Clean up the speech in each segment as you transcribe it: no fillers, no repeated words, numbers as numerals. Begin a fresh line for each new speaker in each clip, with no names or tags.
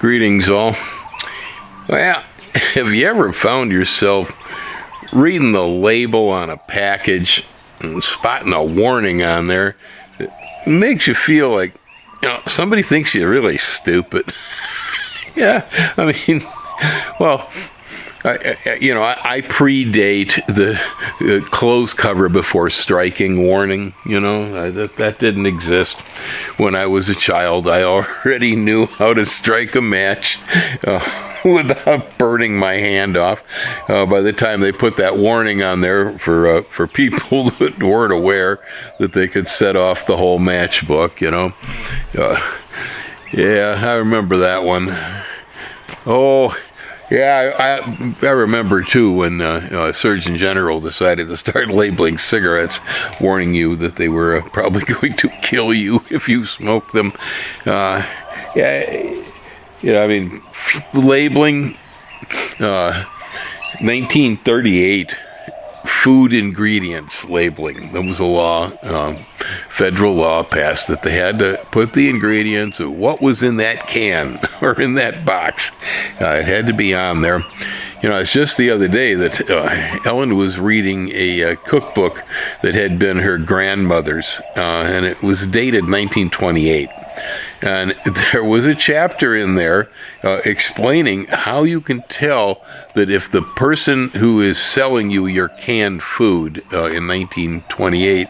Greetings, all. Well, have you ever found yourself reading the label on a package and spotting a warning on there that makes you feel like, somebody thinks you're really stupid? Yeah, I mean, well, I predate the clothes cover before striking warning. That didn't exist when I was a child. I already knew how to strike a match without burning my hand off. By the time they put that warning on there for people that weren't aware that they could set off the whole matchbook, yeah, I remember that one. Oh. Yeah, I remember, too, when Surgeon General decided to start labeling cigarettes, warning you that they were probably going to kill you if you smoked them. Labeling, 1938, food ingredients labeling. There was a law, federal law passed that they had to put the ingredients of what was in that can or in that box. It had to be on there. It's just the other day that Ellen was reading a cookbook that had been her grandmother's, and it was dated 1928. And there was a chapter in there explaining how you can tell that if the person who is selling you your canned food in 1928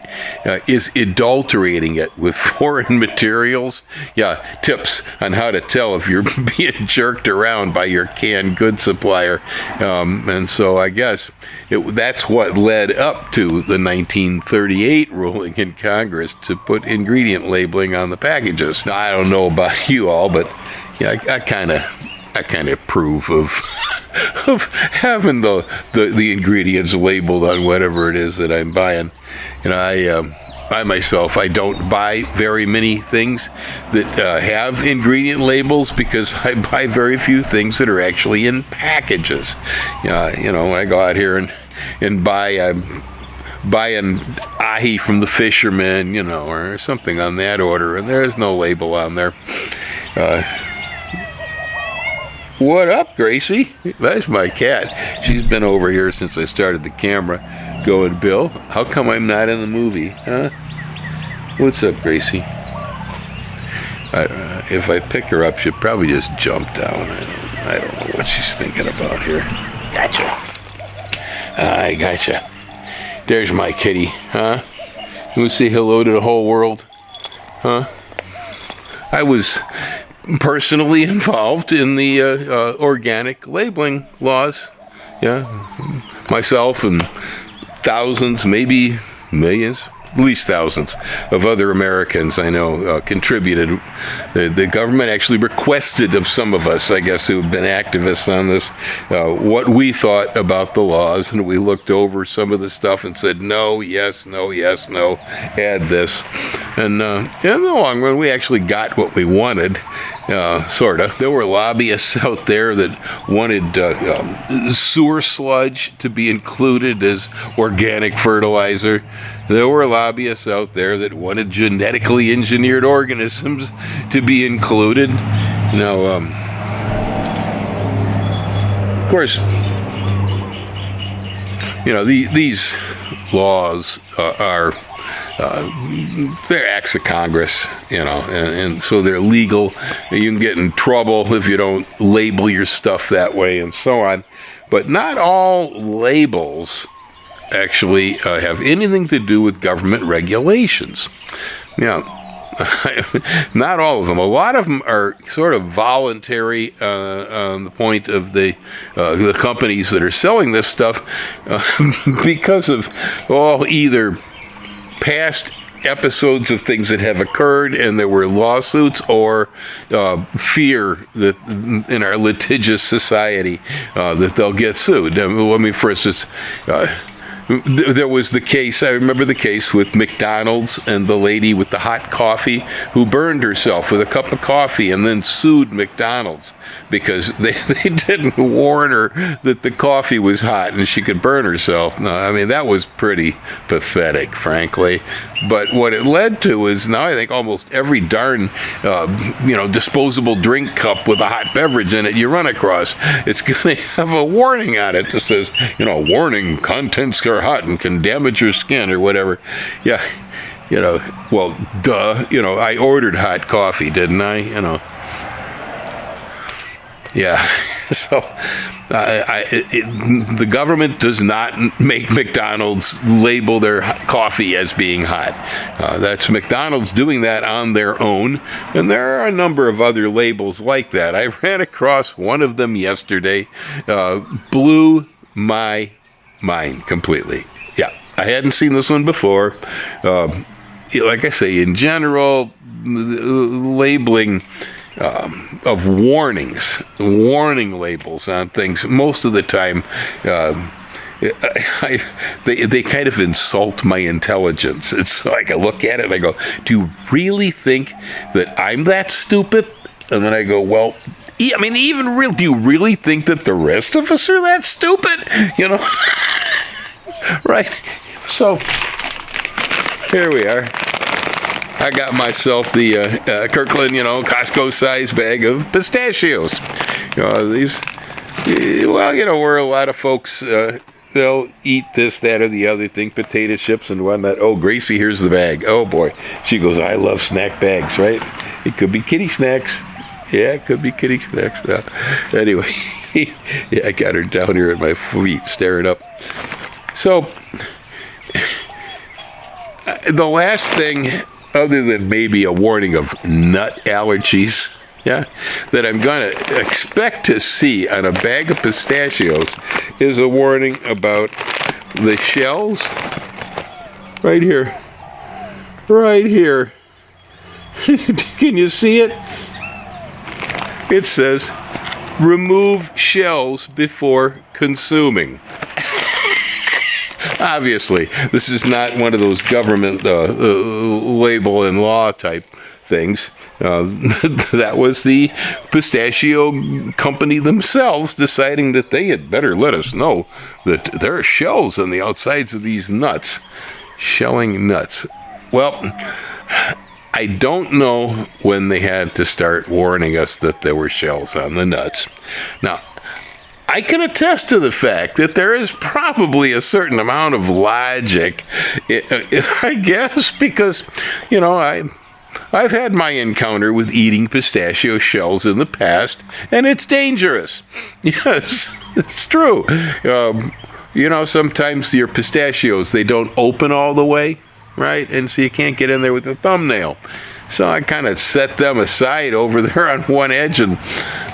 is adulterating it with foreign materials. Yeah, tips on how to tell if you're being jerked around by your canned goods supplier. And so I guess that's what led up to the 1938 ruling in Congress to put ingredient labeling on the packages. Now, I don't know about you all, but yeah, I kind of approve of having the ingredients labeled on whatever it is that I'm buying. I myself, I don't buy very many things that have ingredient labels because I buy very few things that are actually in packages. When I go out here and buy an ahi from the fisherman, or something on that order, and there's no label on there. What up, Gracie? That's my cat. She's been over here since I started the camera, going, Bill, how come I'm not in the movie, huh? What's up, Gracie? If I pick her up, she'll probably just jump down. I don't know what she's thinking about here. Gotcha. I gotcha. There's my kitty, huh? You want to say hello to the whole world? Huh? I was personally involved in the organic labeling laws. Yeah. Myself and thousands, maybe millions, at least thousands of other Americans I know contributed. The government actually requested of some of us, I guess, who have been activists on this, what we thought about the laws, and we looked over some of the stuff and said, no, yes, no, yes, no, add this. And in the long run, we actually got what we wanted, sort of. There were lobbyists out there that wanted sewer sludge to be included as organic fertilizer. There were lobbyists out there that wanted genetically engineered organisms to be included. Now, of course, these laws are they're acts of Congress, and so they're legal. You can get in trouble if you don't label your stuff that way and so on. But not all labels actually have anything to do with government regulations. Not all of them. A lot of them are sort of voluntary on the point of the companies that are selling this stuff because of either past episodes of things that have occurred and there were lawsuits, or fear that in our litigious society that they'll get sued. For instance, There was the case, I remember the case with McDonald's and the lady with the hot coffee who burned herself with a cup of coffee and then sued McDonald's because they didn't warn her that the coffee was hot and she could burn herself. No, I mean, that was pretty pathetic, frankly. But what it led to is now I think almost every darn, disposable drink cup with a hot beverage in it you run across, it's going to have a warning on it that says, warning, contents are hot and can damage your skin or whatever. Yeah, well, duh. I ordered hot coffee, didn't I? Yeah. So the government does not make McDonald's label their coffee as being hot. That's McDonald's doing that on their own, and there are a number of other labels like that. I ran across one of them yesterday, blew my mind completely. Yeah, I hadn't seen this one before. Like I say, in general, labeling of warning labels on things, most of the time, they kind of insult my intelligence. It's like I look at it and I go, do you really think that I'm that stupid? And then I go, well, I mean, do you really think that the rest of us are that stupid? Right? So, here we are. I got myself the Kirkland, Costco-sized bag of pistachios. Where a lot of folks, they'll eat this, that, or the other thing, potato chips and whatnot. Oh, Gracie, here's the bag. Oh, boy. She goes, I love snack bags, right? It could be kitty snacks. Yeah, it could be kitty snacks. Anyway, I got her down here at my feet, staring up. So, the last thing, other than maybe a warning of nut allergies, that I'm going to expect to see on a bag of pistachios is a warning about the shells right here. Right here. Can you see it? It says, remove shells before consuming. Obviously, this is not one of those government label and law type things. That was the pistachio company themselves deciding that they had better let us know that there are shells on the outsides of these nuts. Shelling nuts. Well, I don't know when they had to start warning us that there were shells on the nuts. Now, I can attest to the fact that there is probably a certain amount of logic, I guess, because, I've had my encounter with eating pistachio shells in the past, and it's dangerous. Yes, it's true. Sometimes your pistachios, they don't open all the way, right? And so you can't get in there with a thumbnail. So I kind of set them aside over there on one edge, and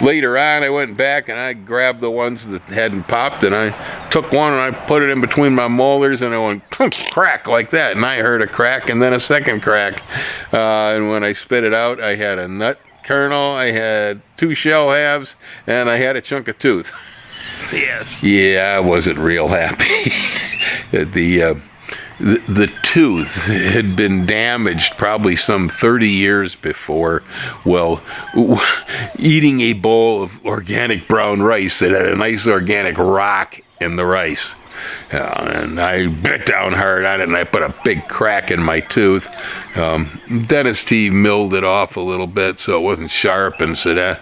later on I went back and I grabbed the ones that hadn't popped, and I took one and I put it in between my molars, and I went crack like that, and I heard a crack and then a second crack. And when I spit it out, I had a nut kernel, I had 2 shell halves, and I had a chunk of tooth. Yes. Yeah, I wasn't real happy. The tooth had been damaged probably some 30 years before, eating a bowl of organic brown rice that had a nice organic rock in the rice. And I bit down hard on it, and I put a big crack in my tooth. Dentist milled it off a little bit so it wasn't sharp, and said,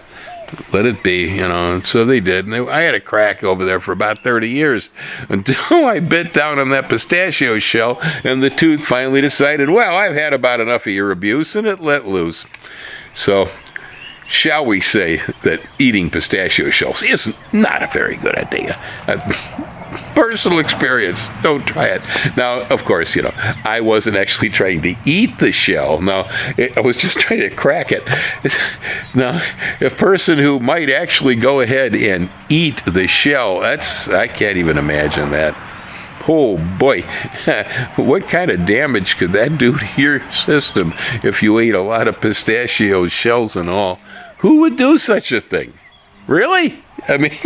let it be, and so they did. And I had a crack over there for about 30 years until I bit down on that pistachio shell, and the tooth finally decided, well, I've had about enough of your abuse, and it let loose. So, shall we say that eating pistachio shells is not a very good idea. Personal experience. Don't try it. Now, of course, I wasn't actually trying to eat the shell. No, I was just trying to crack it. Now, a person who might actually go ahead and eat the shell, I can't even imagine that. Oh, boy. What kind of damage could that do to your system if you ate a lot of pistachio shells and all? Who would do such a thing? Really? I mean...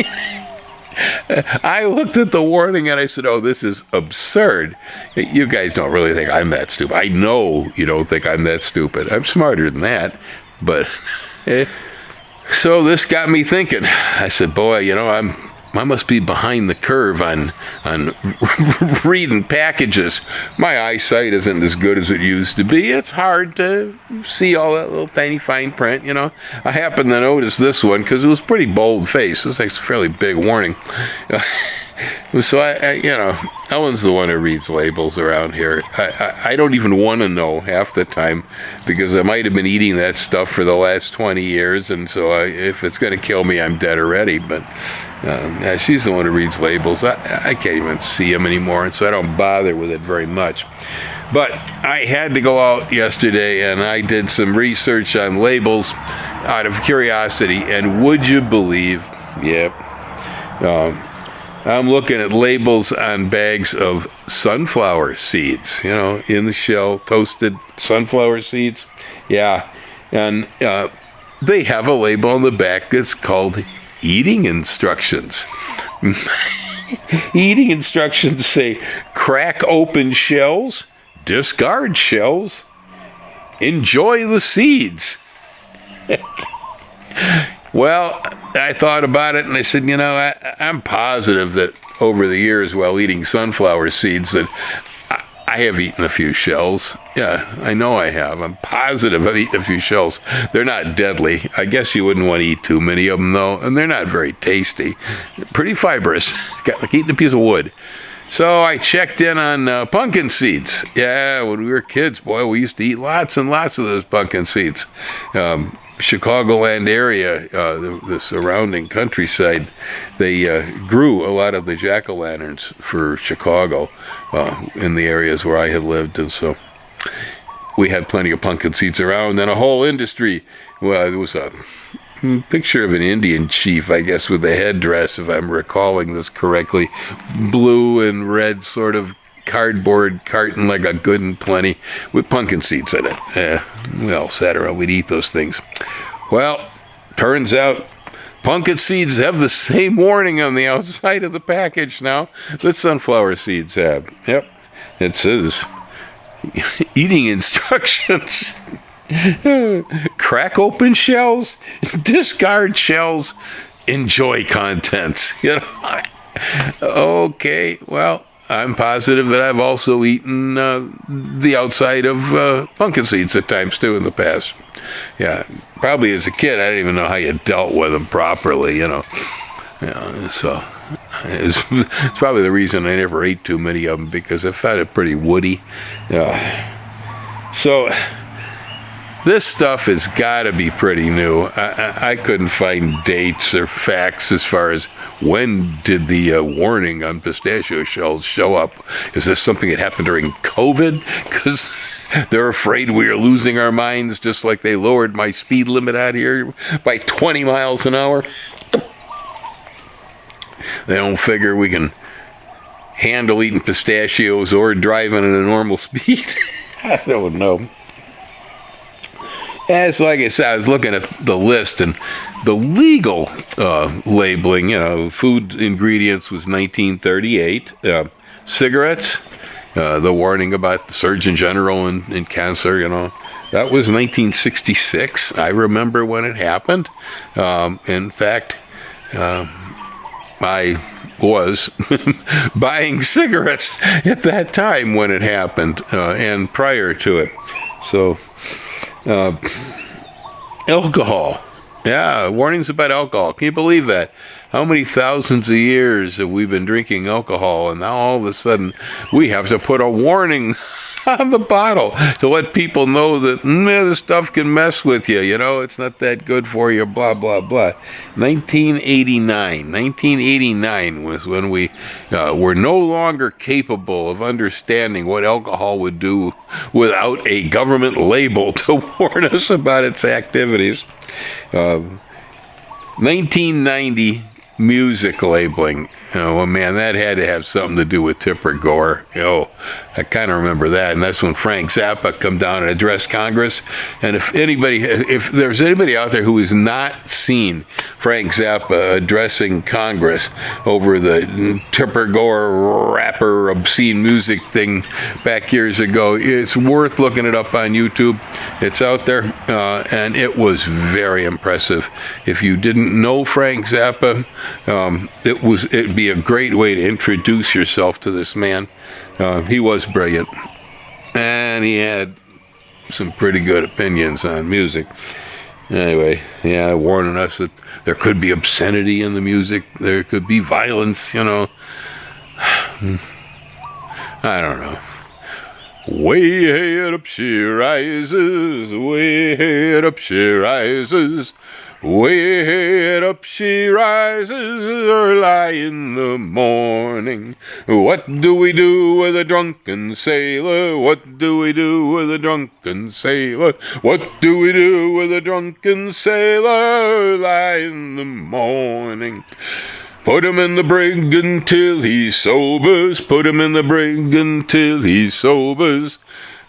I looked at the warning and I said, oh, this is absurd. You guys don't really think I'm that stupid. I know you don't think I'm that stupid. I'm smarter than that. But so this got me thinking. I said, boy, I must be behind the curve on reading packages. My eyesight isn't as good as it used to be. It's hard to see all that little tiny fine print, I happened to notice this one because it was pretty bold face. It was like a fairly big warning. So Ellen's the one who reads labels around here. I don't even want to know half the time because I might have been eating that stuff for the last 20 years, and so if it's going to kill me, I'm dead already. But she's the one who reads labels. I can't even see them anymore, and so I don't bother with it very much. But I had to go out yesterday, and I did some research on labels out of curiosity, and would you believe, I'm looking at labels on bags of sunflower seeds, in the shell, toasted sunflower seeds. Yeah. And they have a label on the back that's called eating instructions. Eating instructions say, crack open shells, discard shells, enjoy the seeds. Well, I thought about it and I said, I'm positive that over the years while eating sunflower seeds that I have eaten a few shells. Yeah, I know I have. I'm positive I've eaten a few shells. They're not deadly. I guess you wouldn't want to eat too many of them, though, and they're not very tasty. Pretty fibrous, like eating a piece of wood. So I checked in on pumpkin seeds. Yeah, when we were kids, boy, we used to eat lots and lots of those pumpkin seeds. Chicagoland area, the surrounding countryside, they grew a lot of the jack-o'-lanterns for Chicago in the areas where I had lived, and so we had plenty of pumpkin seeds around, and a whole industry. Well, there was a picture of an Indian chief, I guess, with a headdress, if I'm recalling this correctly, blue and red sort of cardboard carton, like a Good and Plenty, with pumpkin seeds in it. We all sat around, we'd eat those things. Well, turns out pumpkin seeds have the same warning on the outside of the package now that sunflower seeds have. Yep, it says eating instructions. Crack open shells, discard shells, enjoy contents. Okay, well, I'm positive that I've also eaten the outside of pumpkin seeds at times too in the past. Yeah, probably as a kid, I didn't even know how you dealt with them properly, so it's probably the reason I never ate too many of them, because I found it pretty woody. So this stuff has got to be pretty new. I couldn't find dates or facts as far as when did the warning on pistachio shells show up. Is this something that happened during COVID? Because they're afraid we are losing our minds, just like they lowered my speed limit out here by 20 miles an hour. They don't figure we can handle eating pistachios or driving at a normal speed. I don't know. As like I said, I was looking at the list, and the legal labeling, food ingredients was 1938. Cigarettes, the warning about the Surgeon General and cancer, that was 1966. I remember when it happened. In fact, I was buying cigarettes at that time when it happened, and prior to it. So, alcohol. Yeah, warnings about alcohol. Can you believe that? How many thousands of years have we been drinking alcohol, and now all of a sudden we have to put a warning on the bottle to let people know that this stuff can mess with you, it's not that good for you, blah, blah, blah. 1989 was when we were no longer capable of understanding what alcohol would do without a government label to warn us about its activities. 1990, music labeling. Well, man, that had to have something to do with Tipper Gore. I kind of remember that, and that's when Frank Zappa come down and addressed Congress. And if there's anybody out there who has not seen Frank Zappa addressing Congress over the Tipper Gore rapper obscene music thing back years ago, it's worth looking it up on YouTube. It's out there, and it was very impressive. If you didn't know Frank Zappa, it'd be a great way to introduce yourself to this man. He was brilliant, and he had some pretty good opinions on music. Anyway, warning us that there could be obscenity in the music, there could be violence, I don't know. Way head up she rises, way head up she rises, way head up she rises early in the morning. What do we do with a drunken sailor? What do we do with a drunken sailor? What do we do with a drunken sailor early in the morning? Put him in the brig until he sobers. Put him in the brig until he sobers.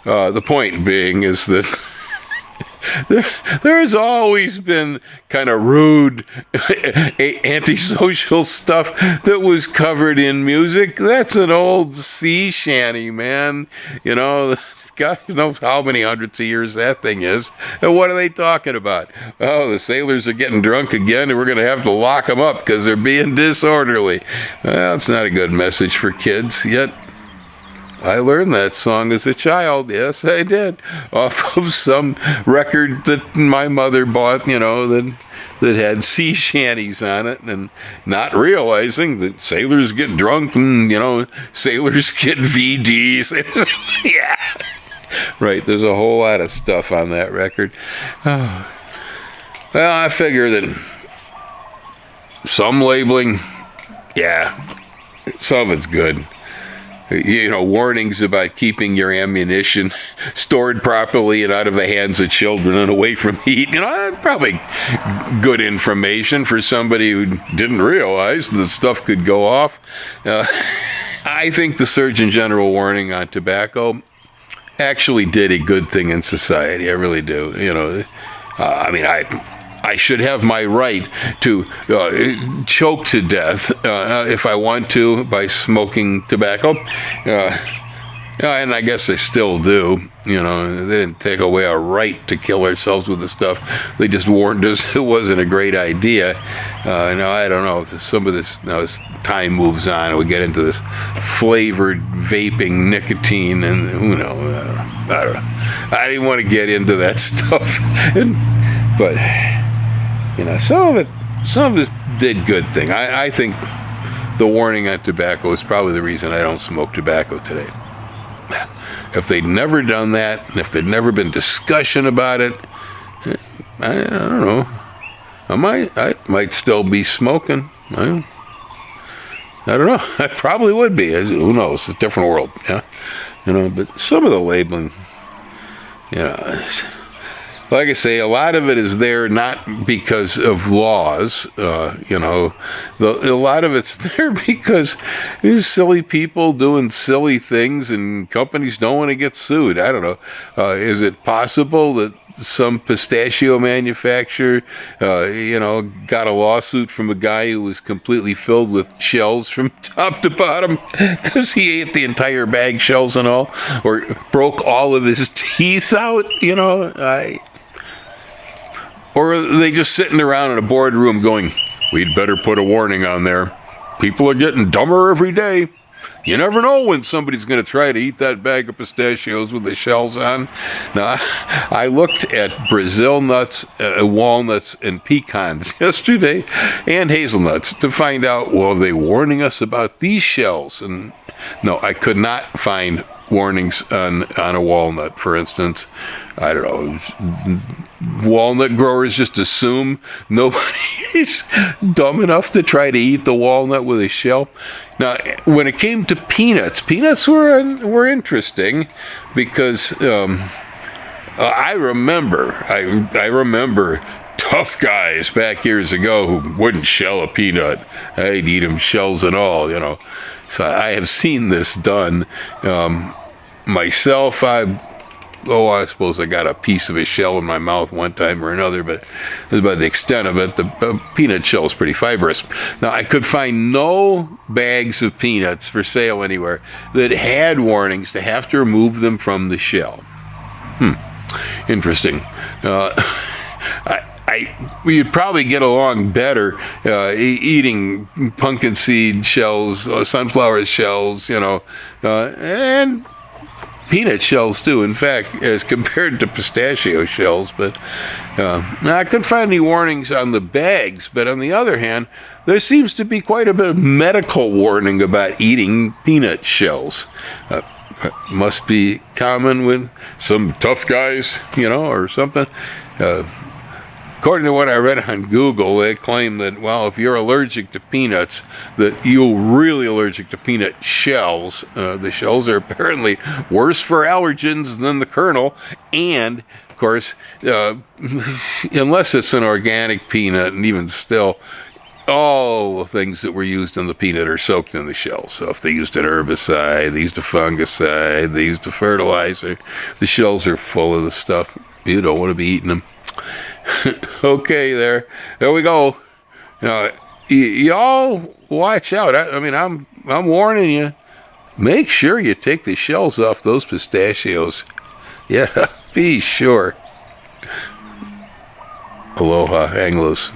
The point being is that there's always been kind of rude, antisocial stuff that was covered in music. That's an old sea shanty, man. God knows how many hundreds of years that thing is. And what are they talking about? Oh, the sailors are getting drunk again, and we're going to have to lock them up because they're being disorderly. Well, it's not a good message for kids, yet I learned that song as a child. Yes, I did. Off of some record that my mother bought, that had sea shanties on it, and not realizing that sailors get drunk and, sailors get VDs. Yeah. Right, there's a whole lot of stuff on that record. Oh. Well, I figure that some labeling, some of it's good. Warnings about keeping your ammunition stored properly and out of the hands of children and away from heat. Probably good information for somebody who didn't realize that stuff could go off. I think the Surgeon General warning on tobacco actually did a good thing in society. I really do. I should have my right to choke to death if I want to by smoking tobacco. And I guess they still do. They didn't take away our right to kill ourselves with the stuff. They just warned us it wasn't a great idea. I don't know. Some of this, as time moves on, and we get into this flavored vaping nicotine, and who knows? I don't know. I didn't want to get into that stuff. But some of it did good thing. I think the warning on tobacco is probably the reason I don't smoke tobacco today. If they'd never done that, and if there'd never been discussion about it, I don't know. I might still be smoking. I don't know. I probably would be. Who knows? It's a different world. Yeah. But some of the labeling, like I say, a lot of it is there not because of laws, a lot of it's there because there's silly people doing silly things and companies don't want to get sued. I don't know. Is it possible that some pistachio manufacturer, got a lawsuit from a guy who was completely filled with shells from top to bottom because he ate the entire bag, shells and all, or broke all of his teeth out, Or are they just sitting around in a boardroom going, we'd better put a warning on there. People are getting dumber every day. You never know when somebody's going to try to eat that bag of pistachios with the shells on. Now, I looked at Brazil nuts, walnuts, and pecans yesterday, and hazelnuts, to find out, are they warning us about these shells? And no, I could not find warnings on a walnut, for instance. I don't know. Walnut growers just assume nobody's dumb enough to try to eat the walnut with a shell. Now, when it came to peanuts were interesting because I remember tough guys back years ago who wouldn't shell a peanut. I'd eat them shells and all, you know. So I have seen this done. Myself, I suppose I got a piece of a shell in my mouth one time or another, but that's about the extent of it. The peanut shell is pretty fibrous. Now, I could find no bags of peanuts for sale anywhere that had warnings to have to remove them from the shell. Interesting. You'd probably get along better eating pumpkin seed shells, sunflower shells, you know, and peanut shells too, in fact, as compared to pistachio shells. But now I couldn't find any warnings on the bags, but on the other hand, there seems to be quite a bit of medical warning about eating peanut shells. Must be common with some tough guys, you know, or something. According to what I read on Google, they claim that, well, if you're allergic to peanuts, that you're really allergic to peanut shells. The shells are apparently worse for allergens than the kernel. And, of course, unless it's an organic peanut, and even still, all the things that were used in the peanut are soaked in the shell. So if they used an herbicide, they used a fungicide, they used a fertilizer, the shells are full of the stuff. You don't want to be eating them. Okay, there we go. Y'all watch out. I mean, I'm warning you. Make sure you take the shells off those pistachios. Yeah, be sure. Aloha, Anglos.